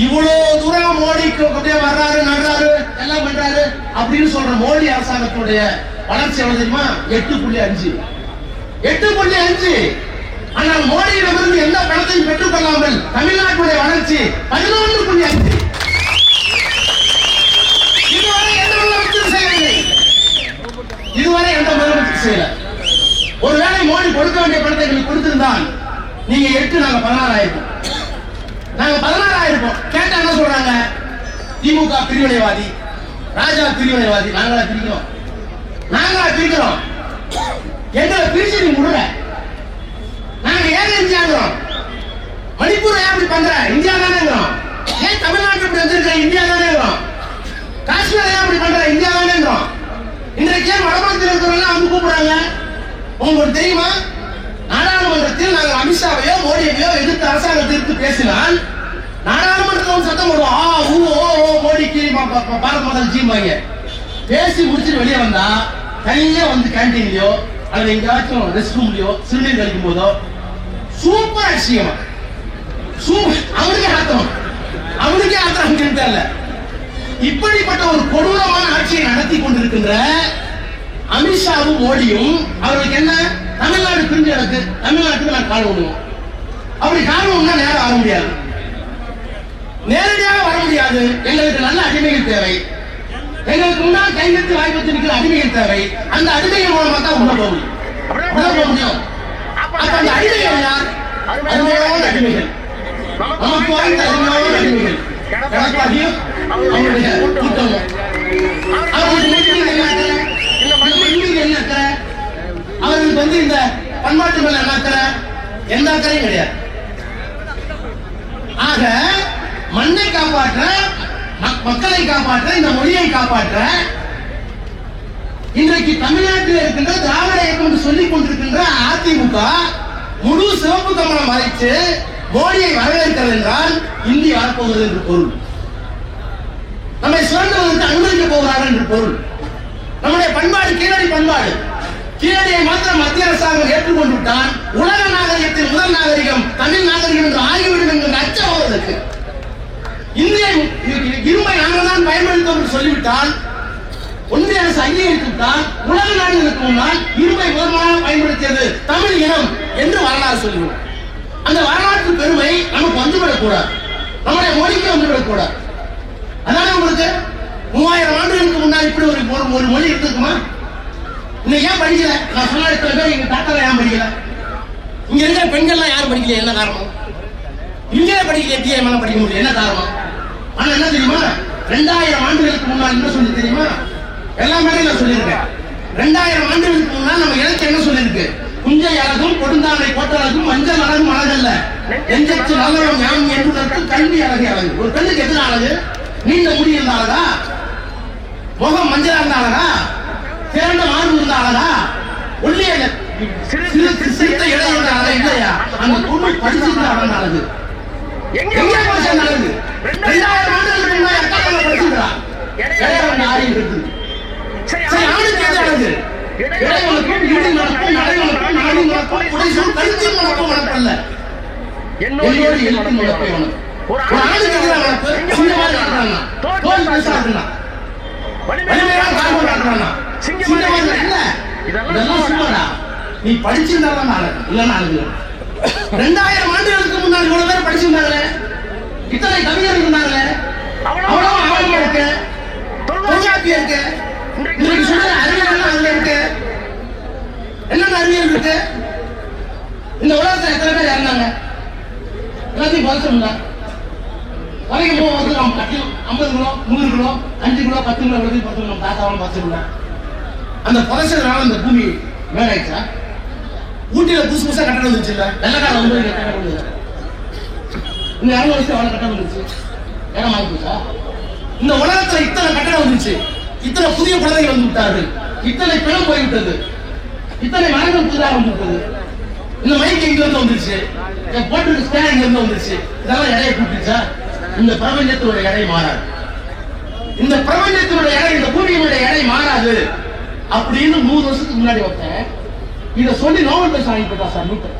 இவ்வளவு தூரம் மோடிக்கு அப்படியே வர்றாரு, நடுறாரு, எல்லாம் பண்றாரு அப்படின்னு சொல்ற மோடி அரசாங்கத்துடைய வளர்ச்சி எவ்வளவு தெரியுமா? 8.5. 8.5. ஆனால் மோடியிடமிருந்து எந்த பணத்தையும் பெற்றுக் கொள்ளாமல் தமிழ்நாட்டுடைய வளர்ச்சி 11.5. இதுவரை எந்த முதலமைச்சர் செய்யவில்லை. இதுவரை எந்த முதலமைச்சர் செய்யல. ஒருவேளை மோடி கொடுக்க வேண்டிய பணத்தை எங்களுக்கு கொடுத்திருந்தால் நீங்க 8, நாங்க 16 ஆயிருப்போம். நாங்க 16 ஆயிருப்போம். கேட்டா என்ன சொல்றாங்க? திமுக பிரிவினைவாதி, ராஜா பிரிவினைவாதி. நாங்களா பிரிக்கிறோம்? நாங்களா பிரிக்கிறோம்? எங்களை பிரிச்சு நீ முடுற. நாங்க ஏன் இந்தியாங்கிறோம்? மணிப்பூர் ஏன் அப்படி பண்ற? இந்தியா தானேங்கிறோம். ஏன் தமிழ்நாட்டு இப்படி வந்திருக்க? இந்தியா தானேங்கிறோம். காஷ்மீர் ஏன் அப்படி பண்ற? இந்தியா தானேங்கிறோம். இன்றைக்கு ஏன் வடமாநிலத்தில் இருக்கிறவங்க வந்து கூப்பிடுறாங்க? உங்களுக்கு தெரியுமா? நாடாளுமன்றத்தில் நாங்கள் அமித்ஷாவையோ மோடியையோ எதிர்த்து அரசாங்கத்திற்கு பேசினால் நாடாளுமன்றத்தில் சத்தம் போடுவோம். மோடிக்கு பாரத மாதா ஜீம்பாங்க. பேசி முடிச்சுட்டு வெளியே வந்தா தனியே வந்து கேண்டீன்லயோ அல்லது எங்கேயாச்சும் ரெஸ்ட் ரூம்லயோ சிறுநீர் கழிக்கும் போதோ சூப்பர் அசிங்கமா, அவனுக்கே ஆத்திரம் தெரியல. இப்படிப்பட்ட ஒரு கொடூரமான ஆட்சியை நடத்தி கொண்டிருக்கின்ற அமித்ஷாவும் மோடியும் அவர்களுக்கு என்ன? தமிழ்நாடு பிரிஞ்சு எனக்கு தமிழ்நாட்டுக்கு நான் கால் விடுவோம். அப்படி கால் விடணும்னா நேரம் வர முடியாது, நேரடியாக வர முடியாது. எங்களுக்கு நல்ல அடிமைகள் தேவை. எங்களுக்கு முன்னால் கைவிட்டு வாய்ப்பு இருக்கிற அடிமைகள் தேவை. அந்த அடிமைகள் மூலமா தான் உள்ள போக முடியும். அப்ப அந்த அடிமைகள் யார்? அடிமையான அடிமைகள், நமக்கு வாய்ந்த அடிமையான அடிமைகள். எடப்பாடியும் அவருடைய கூட்டமும். அவர்களுக்கு என்ன அக்கறை? அவர்களுக்கு வந்து இந்த பண்பாட்டு மேல என்ன அக்கறை? எந்த அக்கறையும் கிடையாது. ஆக மண்ணை காப்பாற்ற, மக்களை காப்பாற்ற, இந்த மொழியை காப்பாற்ற இன்றைக்கு தமிழ்நாட்டில் இருக்கின்ற திராவிட இயக்கம் என்று சொல்லிக் கொண்டிருக்கின்ற அதிமுக முழு சிவப்பு கமலம் மறைத்து மோடியை வரவேற்கிறது என்றால் இந்தி வரப்போகிறது என்று பொருள். நம்மை சுரண்டுவதற்கு அனுமதிக்க போகிறார்கள் என்று பொருள். நம்முடைய பண்பாடு கீழடி பண்பாடு. கீழடியை மாத்திரம் மத்திய அரசாங்கம் ஏற்றுக்கொண்டு விட்டால் உலக நாகரிகத்தின் முதல் நாகரிகம் தமிழ் நாகரிகம் என்று ஆகிவிடும் என்கிற அச்சம் அவர்களுக்கு. இந்திய இருமை நாங்கள் தான் பயன்படுத்தோம் என்று சொல்லிவிட்டால், ஒன்றிய அரசு அங்கீகரித்துவிட்டால் உலக நாடுகளுக்கு முன்னால் இருமை முதன்மையாக பயன்படுத்தியது தமிழ் இனம் என்று வரலாறு சொல்லிவிடும். அந்த வரலாற்று பெருமை நமக்கு வந்துவிடக்கூடாது, நம்முடைய மொழிக்கு வந்துவிடக்கூடாது. அதனால உங்களுக்கு 3000 ஆண்டுகளுக்கு முன்னால் இப்படி ஒரு மொழி இருக்குமா? இன்னைக்கு ஏன் படிக்கல? நான் சொன்ன இத்தனை பேர் எங்க தாத்தால ஏன் படிக்கல? இங்க இருக்கிற பெண்கள்லாம் யாரும் படிக்கல, என்ன காரணம்? இங்கே படிக்கல, டிஎம் படிக்க முடியல, என்ன காரணம்? ஆனா என்ன தெரியுமா, 2000 ஆண்டுகளுக்கு முன்னால் என்ன சொல்லி தெரியுமா? எல்லாமே நான் சொல்லியிருக்கேன். 2000 ஆண்டுகளுக்கு முன்னால் நம்ம இலக்கியம் என்ன சொல்லியிருக்கு? குஞ்சை அழகும் கொடுந்தானை போட்டழகும் மஞ்சள் அழகும் அழகல்ல, எஞ்சச்சு நல்லவன் ஞானம் என்பதற்கு கல்வி அழகே அழகு. ஒரு பெண்ணுக்கு எத்தனை அழகு? நீண்ட முடி இருந்த அழகா? முகம் மஞ்சளா இருந்த அழகா? திரண்ட மார்பு இருந்த அழகா? ஒல்லிய சிறுத்த இடம் இருந்த அழகா? இல்லையா? அந்த பொண்ணு படிச்சிருந்த அழகு அழகு. எங்க அழகு? 2000 ஆண்டுகளுக்கு முன்னாடி அக்கால படிச்சிருக்கா? இடையவன் ஆடி இருக்கு. சரி, ஆணுக்கு எது அழகு? இடைவனுக்கும் இடி மனப்பும் நடைவனுக்கும் நாடி மனப்பும் புடைசூர் கழுத்தின் மனப்பும் மனப்பல்ல, என்னோடு எழுத்து மனப்பை வனப்பு. ஒரு ஆணுக்கு எதிராக மனப்பு சிங்க மாதிரி காட்டுறாங்க, தோல் பெருசா இருக்குன்னா, வலிமையான கார்பன் காட்டுறாங்க, சிங்க மாதிரி இல்ல. இதெல்லாம் சும்மாடா, நீ படிச்சிருந்தாலும் அழகு, இல்லன்னா அழகு. 2000 ஆண்டுகளுக்கு முன்னாடி இவ்வளவு பேர் படிச்சிருந்தாங்களே, இத்தனை கவிஞர்கள் இருந்தாங்களே, அவ்வளவு ஆழமா இருக்கு, தொல்காப்பியம் இருக்கு. இன்னைக்கு சொல்ற அறிவியல் அதுல இருக்கு. என்னென்ன அறிவியல் இருக்கு? இந்த உலகத்துல எத்தனை பேர் இறந்தாங்க? எல்லாத்தையும் பரிசோதனை வரைக்கும் போகும்போது நம்ம கட்டிலும் 50 kilo 100 kilo 5 kilo 10 kilo 10 kilo நம்ம தாத்தாவும் பரிசோதனை. அந்த புதைச்சதுனால அந்த பூமி மேலாயிடுச்சா? ஊட்டியில புதுசு புதுசா கட்டணம் வந்துச்சு இல்ல? வெள்ளக்காரன் வந்து இந்த 200 வருஷம் அவ்வளவு கட்டணம் வந்துச்சு, ஏன்னா மாறி போச்சா? இந்த உலகத்துல இத்தனை கட்டணம் வந்துச்சு, இத்தனை புதிய குழந்தைகள் வந்து விட்டார்கள், இத்தனை பிணம் போய்விட்டது, இத்தனை மரங்கள் புதிதாக வந்துவிட்டது, இந்த மைக் இங்க இருந்து வந்துருச்சு, போட்டு ஸ்கேன் இங்க இருந்து வந்துருச்சு. இதெல்லாம் எடையை கூப்பிட்டுச்சா? இந்த பிரபஞ்சத்தினுடைய எடை மாறாது. இந்த பிரபஞ்சத்தினுடைய எடை, இந்த பூமியினுடைய எடை மாறாது அப்படின்னு 100 வருஷத்துக்கு முன்னாடி ஒருத்தன் இதை சொல்லி நோபல் பரிசு வாங்கி போட்டா சார் நியூட்டன்.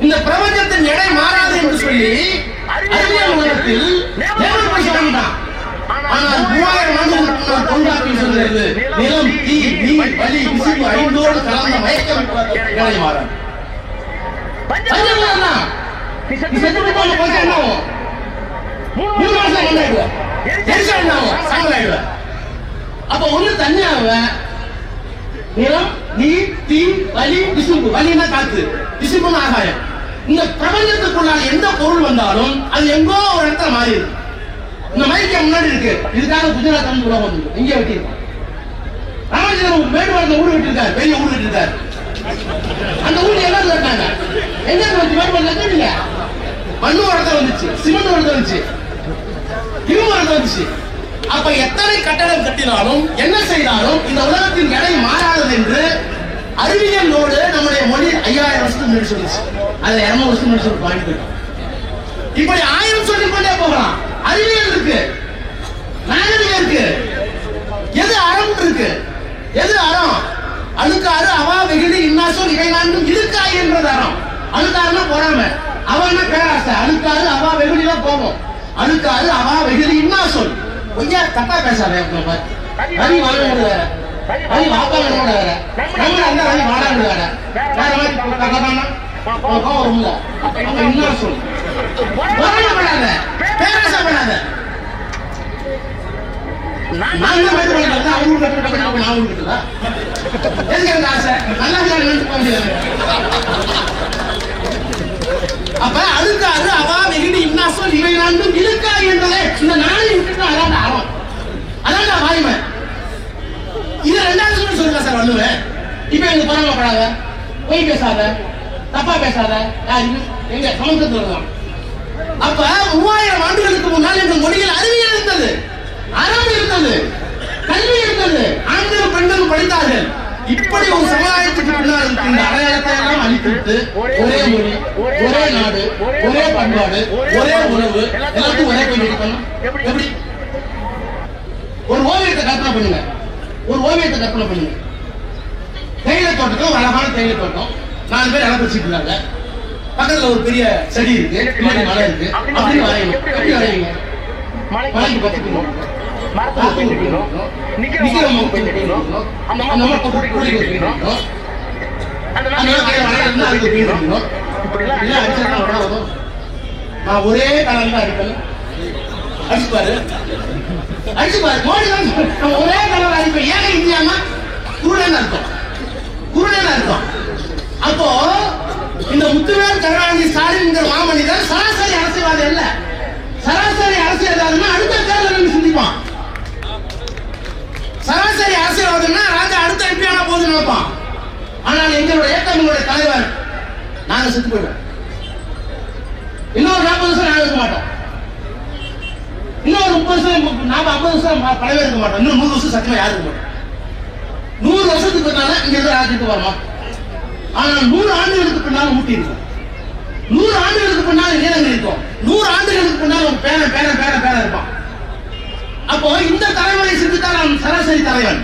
இந்த பிரபஞ்சத்தின் எடை மாறாது என்று சொல்லி அறிவியல் உலகத்தில் நோபல் பரிசு வாங்கிட்டான். ஆனால் 3000 ஆண்டுகளுக்கு தொல்காப்பியம் சொல்கிறது, நிலம் தீ நீர் வலி விசிப்பு ஐந்தோடு கலந்த மயக்கம் எடை மாறாது. அப்ப ஒண்ணு தனியாக நிலம் நீர் தீ வலி விசும்பு, வலினா காத்து, விசும்புன்னு ஆகாயம். இந்த பிரபஞ்சத்துக்குள்ளான எந்த பொருள் வந்தாலும் அது எங்கோ ஒரு இடத்துல மாறி இருக்கு. இந்த மைக்க முன்னாடி இருக்கு, இதுக்காக குஜராத் வந்து உலகம் வந்து இங்கே வெட்டியிருக்கோம். ராமச்சந்திரன் மேடுவாரத்தில் ஊடு வெட்டிருக்காரு, பெரிய ஊடு வெட்டிருக்காரு. அந்த ஊடு எல்லாம் வெட்டாங்க. எங்க வந்து மேடுவாரத்தில் நீங்க மண்ணு வரத்தை வந்துச்சு, சிமெண்ட் வரத்தை வந்துச்சு, இரும்பு வரத்தை வந்துச்சு. அப்ப எத்தனை கட்டடம் கட்டினாலும் என்ன செய்தாலும் இந்த உலகத்தின் எடை மாறாதது என்று அறிவியலோடு நம்முடைய மொழி 5000 வருஷத்துக்கு முன்னாடி சொல்லிச்சு. அதுல 200 வருஷம் முன்னாடி சொல்லி பாயிண்ட் போயிட்டோம். இப்படி 1000 சொல்லிக் கொண்டே போகலாம். அறிவியல் இருக்கு, நாகரிகம் இருக்கு. எது அறம் இருக்கு, எது அறம்? அழுக்காறு அவா வெகுளி இன்னாசோல் இவை நான்கும் இழுக்காய் என்றது அறம். அழுக்காருன்னா பொறாம, அவன்னா பேராசை. அழுக்காறு அவா வெகுளில போவோம். அழுக்காறு அவா வெகுளி இன்னாசோல். கொஞ்சம் தப்பா பேசாத. வரி வாங்க வேற, வரி வாக்காளர் வேற, நம்ம அந்த வரி வாடாங்க வேற, வேற மாதிரி வரும்ல. அப்ப இன்னாசோல் பொறாமப்படாத, பேராசைப்படாத. நான் அப்ப அதுக்காக அவா வெகுடி நான் சொல் இவை நான்கும் இழுக்கா என்றதே இந்த நாளை விட்டுட்டு அதான் ஆகும், அதான் வாய்மை. இது ரெண்டாவது சொல்லுங்க சார் வள்ளுவன். இப்ப எங்க பரவாயில்ல, பொய் பேசாத, தப்பா பேசாத, எங்க சமூகத்தில். அப்ப 3000 ஆண்டுகளுக்கு முன்னால் எங்கள் மொழியில் அறிவியல் இருந்தது, அறம் இருந்தது, கல்வி இருந்தது, ஆண்களும் பெண்களும் படித்தார்கள். இப்படி ஒரு சமுதாயத்துக்கு பின்னால் இந்த அடையாளத்தை எல்லாம் அழித்துவிட்டு ஒரே மொழி, ஒரே நாடு, ஒரே பண்பாடு, ஒரே உணவு, எல்லாத்தையும் ஒரே போய் இருக்கணும். எப்படி? ஒரு ஓவியத்தை கற்பனை பண்ணுங்க, ஒரு ஓவியத்தை கற்பனை பண்ணுங்க. தேயிலை தோட்டத்தில் அழகான தேயிலை தோட்டம், 4 பேர் இடம் வச்சுட்டு இருக்காங்க. பக்கத்துல ஒரு பெரிய செடி இருக்கு, பின்னாடி மலை இருக்கு. அப்படின்னு வரையணும். எப்படி வரைவீங்க? மலைக்கு பக்கத்துல நான் ஒரே கலர் தான் அடிப்பேன். அடிச்சுப்பாரு, அடிச்சுப்பாரு, ஒரே கலர் அடிப்பேன். ஏங்க இந்தியாமா குருடன் அர்த்தம், குருடன் அர்த்தம். அப்போ இந்த முத்துவேல் கருணாநிதி ஸ்டாலின் மாமனிதர் சராசரி அரசியல்வாதி அல்ல. சராசரி அரசியல்வாதினா அடுத்த தேர்தல் சிந்திப்பான். சராசரி அரசியல்வாதினா ராஜா அடுத்த எம்பி ஆனா போது நினைப்பான். ஆனால் எங்களுடைய எங்களுடைய தலைவர் நாங்க செத்து போயிடுவோம். இன்னொரு 40 வருஷம் நாங்க இருக்க மாட்டோம். இன்னொரு 30 வருஷம், 50 வருஷம் பலவே இருக்க மாட்டோம். இன்னும் 100 வருஷம் சத்தியமா யாரும் இருக்க மாட்டோம். 100 வருஷத்துக்கு பின்னால இங்க இருந்து ராஜ்யத்துக்கு வரலாம். ஆனால் 100 ஆண்டுகளுக்கு பின்னால் ஊட்டி இருக்கும், 100 ஆண்டுகளுக்கு பின்னால் நீலகிரி இருக்கும், 100 ஆண்டுகளுக்கு பின்னால் பேர பேர பேர பேர இருப்பான். அப்போ இந்த தலைவரை சிந்தித்தால் நான் சராசரி தலைவன்.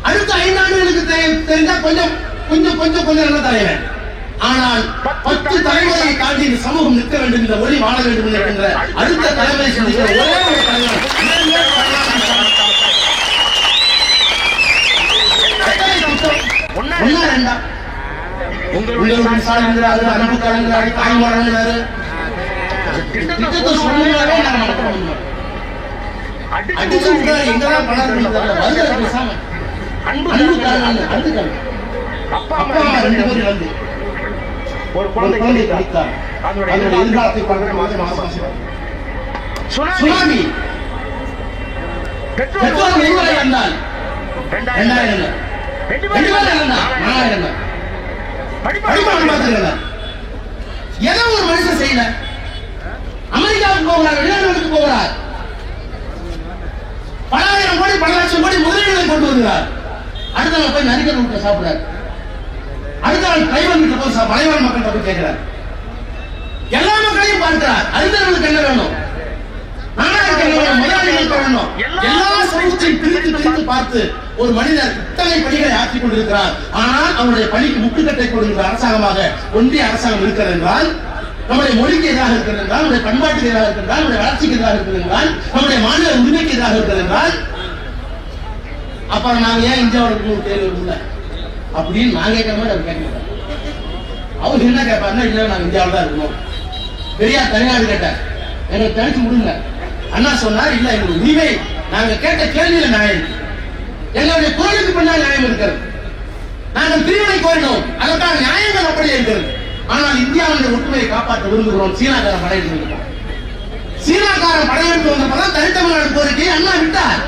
அடுத்த 5 ஆண்டுகளுக்கு தெரிந்தா கொஞ்சம் கொஞ்சம் கொஞ்சம் கொஞ்சம் நல்ல தலைவன். ஆனால் 10 தலைவரை தாண்டி இந்த சமூகம் நிற்க வேண்டும், இந்த ஒளி வாழ வேண்டும் என்கின்ற அடுத்த தலைவரை சிந்திக்கிற ஒரே ஒரு தலைவன் ஒன்னா ரெண்டா? உங்களுடைய சாலைங்கிறாரு, அன்பு கலங்கிறாரு, தாய் மரங்கிறாரு. திட்டத்தை சொல்லுங்கிறாரே நாங்க நடத்த அடிச்சு விட்டாரு. எங்கதான் பணம் வருது பேசாம அன்பு கலங்க, அன்பு கலங்க. அப்பா அம்மா 2 பேரும் வந்து ஒரு குழந்தை கழித்தார். அதனுடைய எதிர்காலத்தை பார்க்க சுனாமி பெட்ரோல் எவ்வளவு இருந்தால் 2000 ஏதோ ஒரு மனுஷன் செய்யல. அமெரிக்காவுக்கு போகிறார், வெளிநாடுகளுக்கு போகிறார், பல ஆயிரம் கோடி பல லட்சம் கோடி முதலீடுகளை கொண்டு வருகிறார். அடுத்த நாள் போய் நரிக்கல் வீட்டை சாப்பிடுறார். அடுத்த நாள் டிரைவர் வீட்டை போய் மலைவாழ் மக்கள் போய் கேட்கிறார். எல்லா மக்களையும் பார்க்கிறார். அடுத்தவர்களுக்கு என்ன வேணும், நாடாளுக்கு என்ன வேணும், முதலாளிகளுக்கு வேணும், எல்லா சமூகத்தையும் பிரித்து பிரித்து பார்த்து ஒரு மனிதர் இத்தனை பணிகளை ஆற்றிக் கொண்டிருக்கிறார். ஆனால் அவருடைய பணிக்கு முட்டுக்கட்டை கொடுக்கிற அரசாங்கமாக ஒன்றிய அரசாங்கம் இருக்கிறது என்றால், நம்முடைய மொழிக்கு எதிராக இருக்கிறது என்றால், நம்முடைய பண்பாட்டுக்கு எதிராக இருக்கிறால், நம்முடைய வளர்ச்சிக்கு எதிராக இருக்கிறது என்றால், நம்முடைய மாநில உரிமைக்கு எதிராக இருக்கிறது என்றால், அப்புறம் நாங்க ஏன் இந்தியாவோட தேர்வு இல்லை அப்படின்னு நான் கேட்கிற மாதிரி அவர் கேட்க மாட்டார். அவர் என்ன கேட்பாருன்னா, இல்லை நாங்க இந்தியாவில் தான் இருக்கணும். பெரியார் தனிநாடு கேட்டார், எங்களுக்கு தனிச்சு முடியல. அண்ணா சொன்னார், இல்ல எங்களுக்கு உரிமை, நாங்க கேட்ட கேள்வியில நியாயம், எங்களுடைய குரலுக்கு பின்னால் நியாயம் இருக்கிறது. நாங்கள் பிரிவினை கோரினோம், அதற்கான நியாயங்கள் அப்படியே இருக்கிறது. ஆனால் இந்தியாவுடைய ஒற்றுமையை காப்பாற்ற விரும்புகிறோம். சீனாக்காரன் படையெடுத்து வந்திருக்கான். சீனாக்காரன் படையெடுத்து வந்தப்பதான் தனித்தமிழ்நாடு கோரிக்கையை அண்ணா விட்டார்.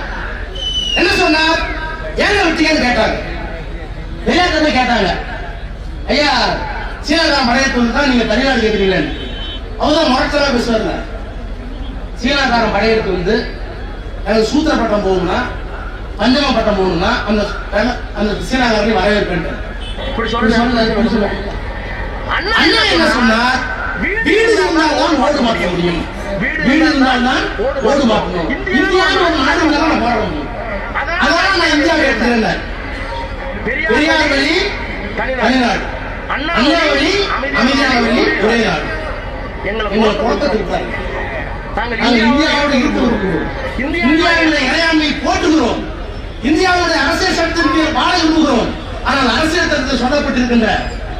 என்ன சொன்னார், ஏங்க விட்டீங்கன்னு கேட்டாங்க. பெரியார் கேட்டாங்க, ஐயா சீனாக்காரன் படையெடுத்து வந்துதான் நீங்க தனிநாடு கேட்கிறீங்களேன்னு. அவர்தான் முறைச்சலா பேசுவார்ல. சீனாக்காரன் படையெடுத்து வந்து எனக்கு சூத்திர பட்டம் போகணும்னா, பஞ்சம பட்டம் போகணும்னா அந்த சீனாக்காரனை வரவேற்பேன். அண்ணா என்ன சொன்னார், வீடு இருந்தால்தான் ஓடு மாற்ற முடியும், வீடு இருந்தால்தான் ஓடு மாற்றணும். இந்தியாவில் ஒரு நாடு இருந்தாலும் நான் போராட முடியும். அதனால நான் இந்தியாவை எடுத்துக்கிறேன். பெரியார் வழி தனிநாடு, அண்ணா வழி அமைதியான வழி ஒரே நாடு. எங்களை குழப்பத்திருக்கிறார். நாங்கள் இந்தியாவோடு இருந்து வருகிறோம், இந்தியாவுடைய இறையாண்மை போட்டுகிறோம், இந்தியாவுடைய அரசியல் சட்டத்திற்கு வாழ விரும்புகிறோம். ஆனால் அரசியல் சட்டத்தில் சொல்லப்பட்டிருக்கின்ற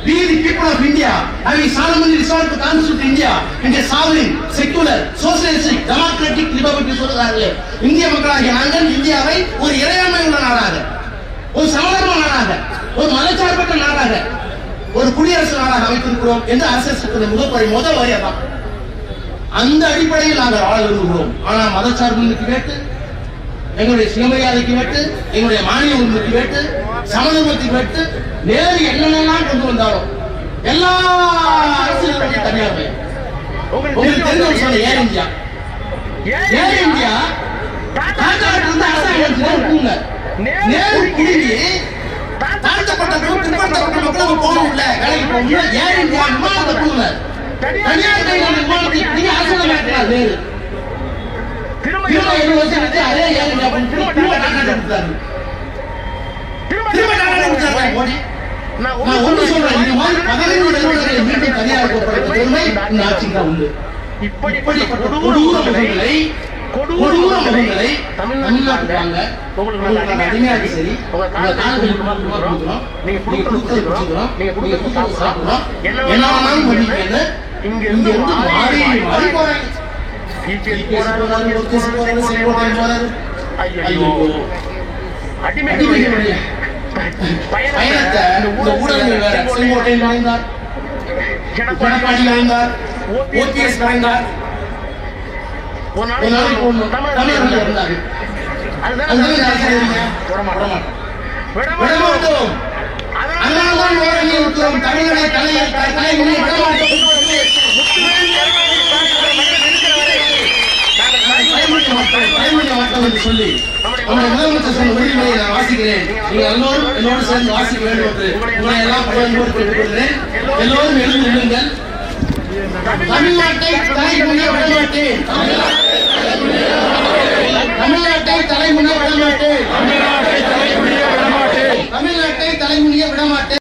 we the people of India having solemnly resolved to constitute India in a sovereign, secular, socialistic, democratic republic சொல்கிறார்களே, இந்திய மக்களாகிய நாங்கள் இந்தியாவை ஒரு இறையாண்மை உள்ள நாடாக, ஒரு சமதர்ம நாடாக, ஒரு மதச்சார்பற்ற நாடாக, ஒரு குடியரசு நாடாக அமைத்திருக்கிறோம் என்று அரசியல் சட்டத்தின் முதல் வரியாதான். அந்த அடிப்படையில் நாங்கள் ஆள விரும்புகிறோம். ஆனா மதச்சார்பின்மைக்கு கேட்டு, எங்களுடைய சுயமரியாதைக்கு கேட்டு, எங்களுடைய மாநில உரிமைக்கு கேட்டு, சமதர்மத்துக்கு கேட்டு, நேரு என்னென்னலாம் கொண்டு வந்தாலும் எல்லா அரசியல் கட்சி தனியார் பயம். உங்களுக்கு தெரிஞ்ச சொல்ல ஏர் இந்தியா, ஏர் இந்தியா நேரு குடிங்கி தாழ்த்தப்பட்ட பிற்படுத்தப்பட்ட மக்களுக்கு போகணும்ல, வேலைக்கு போகணும்ல, ஏர் இந்தியா விமானத்தை கொடுங்க. தனியார் கையில் விமானத்தை நீங்க அரசியல் மாற்றினார் நேரு. திரும்ப 7 வருஷம் வச்சு அதே ஏர் இந்தியா திரும்ப டாடா கொடுத்தாரு. திரும்ப டாடா கொடுத்தாரு மோடி. நான் ஒன்று சொல்றேன், இது மாதிரி 15 நிறுவனங்களை மீண்டும் தனியார் பெருமை இந்த ஆட்சிக்கு தான் உண்டு. இப்படிப்பட்ட கொடூர முகங்களை தமிழ்நாட்டுக்கு வாங்க, உங்களுக்கு அடிமையாக சரி, உங்க காலங்களுக்கு கொடுக்குறோம், நீங்க கொடுக்குறோம், நீங்க கொடுக்குறோம் சாப்பிடுறோம், என்ன வேணாலும் பண்ணிக்கங்க. இங்க இருந்து மாறி மாறி போறாங்க. அடிமைகளுடைய பயணத்தை இந்த ஊடகங்கள் வேற. செங்கோட்டையில் நுழைந்தார், எடப்பாடி நுழைந்தார், ஓபிஎஸ் நுழைந்தார், ஒரு நாளைக்கு தமிழர்கள் இருந்தார். விடமாட்டோம். அதனால்தான் ஓரணி இருக்கிறோம். தமிழனை தலைமுறை விடமாட்டோம். என்று சொல்லி நம்முடைய முதலமைச்சர் சொன்ன உரிமையை நான் வாசிக்கிறேன். நீங்கள் எல்லோரும் என்னோடு சேர்ந்து வாசிக்க வேண்டும் என்று உங்களை எல்லாம் கேட்டுக்கொள்கிறேன். எல்லோரும் எழுந்து நில்லுங்கள். தமிழ்நாட்டை தலைமுறை விடமாட்டேன். தமிழ்நாட்டை தலைமுறை விடமாட்டேன். தமிழ்நாட்டை தலைமுறை விடமாட்டேன்.